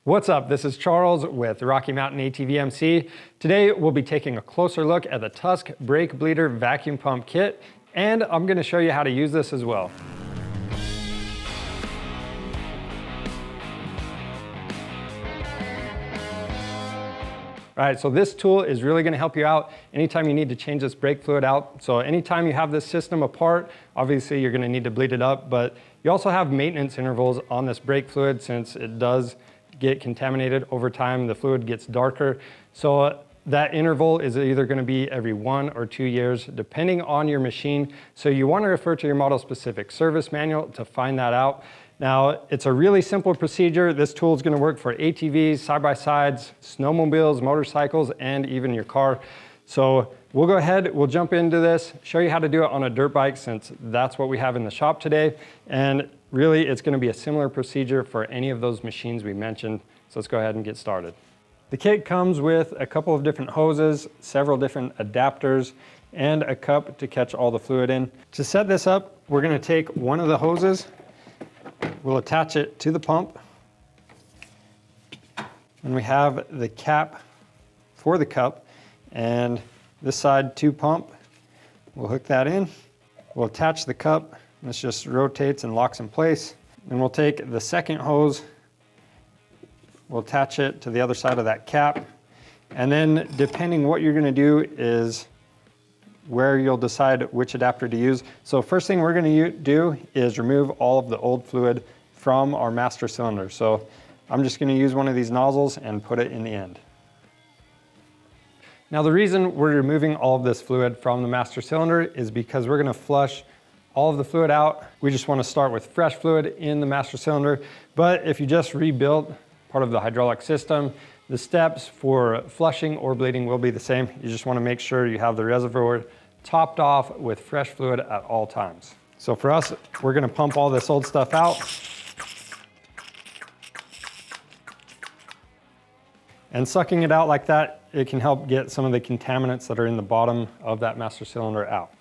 What's up? This is Charles with Rocky Mountain ATVMC. Today we'll be taking a closer look at the Tusk brake bleeder vacuum pump kit, and I'm going to show you how to use this as well. All right, so this tool is really going to help you out anytime you need to change this brake fluid out. So anytime you have this system apart, obviously you're going to need to bleed it up, but you also have maintenance intervals on this brake fluid since it does get contaminated over time. The fluid gets darker. So that interval is either going to be every 1 or 2 years, depending on your machine. So you want to refer to your model specific service manual to find that out. Now, it's a really simple procedure. This tool is going to work for ATVs, side-by-sides, snowmobiles, motorcycles, and even your car. So we'll go ahead, we'll jump into this, show you how to do it on a dirt bike since that's what we have in the shop today. And really, it's going to be a similar procedure for any of those machines we mentioned. So let's go ahead and get started. The kit comes with a couple of different hoses, several different adapters, and a cup to catch all the fluid in. To set this up, we're going to take one of the hoses. We'll attach it to the pump. And we have the cap for the cup, and this side to pump. We'll hook that in. We'll attach the cup. This just rotates and locks in place. And we'll take the second hose, we'll attach it to the other side of that cap. And then depending what you're gonna do is where you'll decide which adapter to use. So first thing we're gonna do is remove all of the old fluid from our master cylinder. So I'm just gonna use one of these nozzles and put it in the end. Now the reason we're removing all of this fluid from the master cylinder is because we're gonna flush all of the fluid out. We just want to start with fresh fluid in the master cylinder. But if you just rebuilt part of the hydraulic system, the steps for flushing or bleeding will be the same. You just want to make sure you have the reservoir topped off with fresh fluid at all times. So for us, we're going to pump all this old stuff out. And sucking it out like that, it can help get some of the contaminants that are in the bottom of that master cylinder out.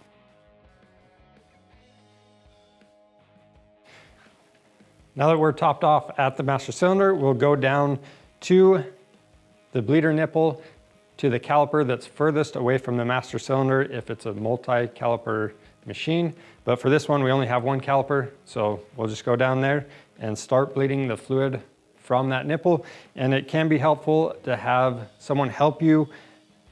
Now that we're topped off at the master cylinder, we'll go down to the bleeder nipple to the caliper that's furthest away from the master cylinder if it's a multi-caliper machine. But for this one, we only have one caliper, so we'll just go down there and start bleeding the fluid from that nipple. And it can be helpful to have someone help you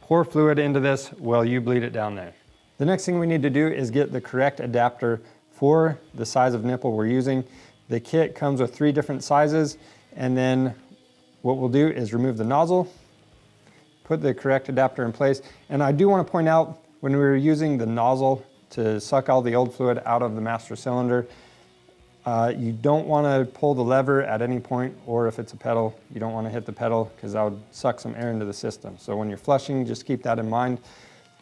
pour fluid into this while you bleed it down there. The next thing we need to do is get the correct adapter for the size of nipple we're using. The kit comes with 3 different sizes, and then what we'll do is remove the nozzle, put the correct adapter in place. And I do want to point out, when we were using the nozzle to suck all the old fluid out of the master cylinder, you don't want to pull the lever at any point, or if it's a pedal, you don't want to hit the pedal because that would suck some air into the system. So when you're flushing, just keep that in mind.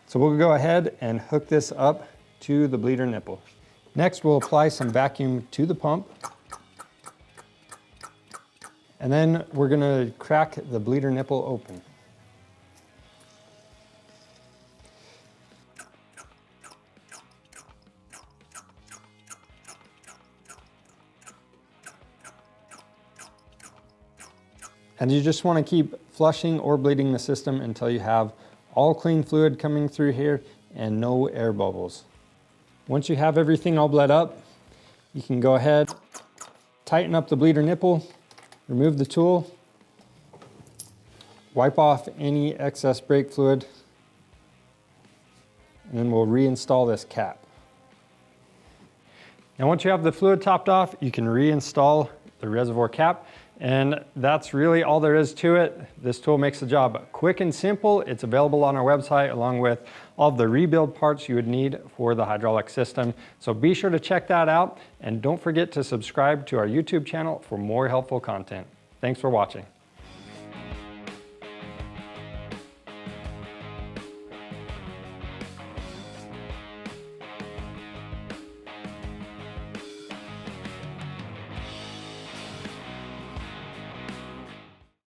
So we'll go ahead and hook this up to the bleeder nipple. Next, we'll apply some vacuum to the pump. And then we're gonna crack the bleeder nipple open. And you just wanna keep flushing or bleeding the system until you have all clean fluid coming through here and no air bubbles. Once you have everything all bled up, you can go ahead, tighten up the bleeder nipple, remove the tool, wipe off any excess brake fluid, and then we'll reinstall this cap. Now once you have the fluid topped off, you can reinstall the reservoir cap, and that's really all there is to it. This tool makes the job quick and simple. It's available on our website along with all of the rebuild parts you would need for the hydraulic system. So be sure to check that out, and don't forget to subscribe to our YouTube channel for more helpful content. Thanks for watching.